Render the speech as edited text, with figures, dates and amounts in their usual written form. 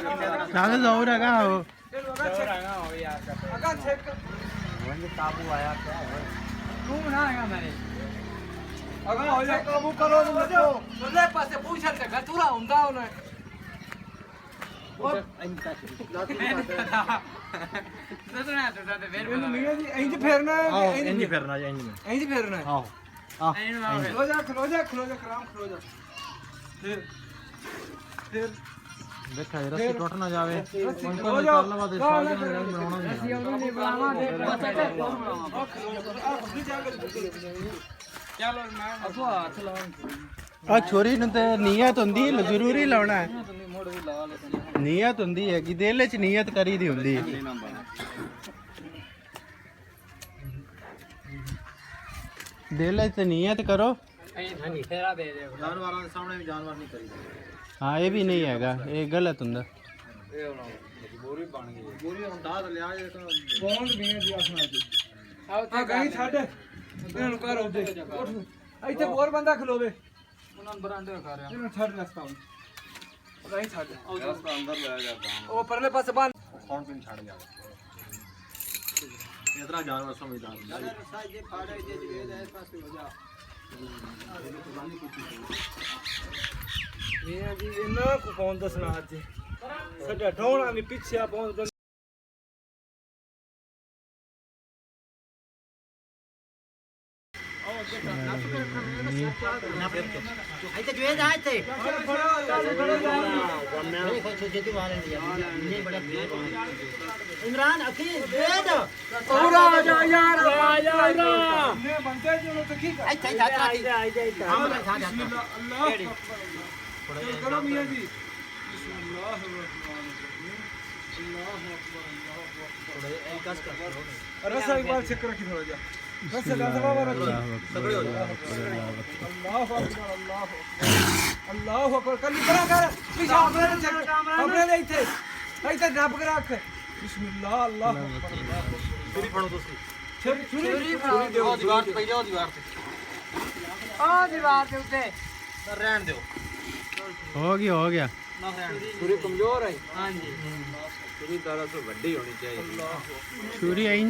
नाले जोर है का हो काबू आया क्या तू बनाएगा मेरे अगर हो जाए काबू करो तो बचो ले पासे पूछ के गतुरा हुंदा उन्हें इंज फेरना है इंज फिरना जी इंज फेरना है आओ आओ खलो जा कराम खलो जा फिर देखा ये रस्सी टूट ना जावे उनको हो जाओ निकालना बाद साल में बनाना रस्सी नहीं बनावा दे चलो मैं अबो हाथ लाऊं आ छोरी ने ते नियत हुंदी है जरूरी लाना है नियत हुंदी है कि दिल च नियत करी दी हुंदी है दिल च नियत करो फेरा दे दे जानवरों के सामने भी जानवर नहीं करी हाँ ये भी नहीं हैगा ये गलत हुंदा मजबूरी बन गई मजबूरी हम दाद लिया ये तो बॉन्ड भी है जी आसना जी आ गई छੱਡ ਇਹਨਾਂ ਨੂੰ ਕਰ ਉੱਤੇ ਇੱਥੇ ਹੋਰ ਬੰਦਾ ਖਲੋਵੇ ਉਹਨਾਂ ਨੂੰ ਬਰਾਂਡੇ ਖਾ ਰਿਹਾ ਇਹਨਾਂ ਛੱਡ ਰਸਤਾ ਹੁਣ ਗਈ ਛੱਡ रस्ता अंदर ले जाता ਉਹ ਪਰਲੇ ਪਾਸੇ ਬੰਦ कौन पिन छड़ गया इतना जानवर समझदार ਇਹ ਜੀ ਇਹਨਾਂ ਕੋ ਕੌਣ ਦੱਸਣਾ ਅੱਜ ਸਾਡਾ ਢੋਣਾ ਵੀ ਪਿੱਛੇ ਆ ਪਹੁੰਚ ਇੱਥੇ ਜੁਏ ਜਾ ਇੱਥੇ ਇਮਰਾਨ ਅਖੀ ਵੇਦ ਔਰ ਆ ਜਾ ਯਾਰ ਆ ਜਾ ਨੇ ਬੰਦੇ ਜਿਹਨੂੰ ਤੇ ਕੀ ਕਰ ਇੱਥੇ ਜਾ ਅੱਲਾਹ ਕਰੋ ਮੀਆਂ ਜੀ ਬਿਸਮਿल्लाह रसा एक बार चेक रखी थोड़ा जा रसा का दबा रखी तगड़े हो जाओ अल्लाह अकबर अल्लाह अकबर कर करा कर पीछे अपने चेक अपने ले इथे इथे दब के रख बिस्मिल्लाह अल्लाह अकबर छुरी फड़ो दोस्ती छुरी दो दीवार पे जाओ दीवार पे आ दीवार के ऊपर रहन दो हो गया छुरी कमजोर है हां जी छुरी दारा तो बड़ी होनी चाहिए छुरी आई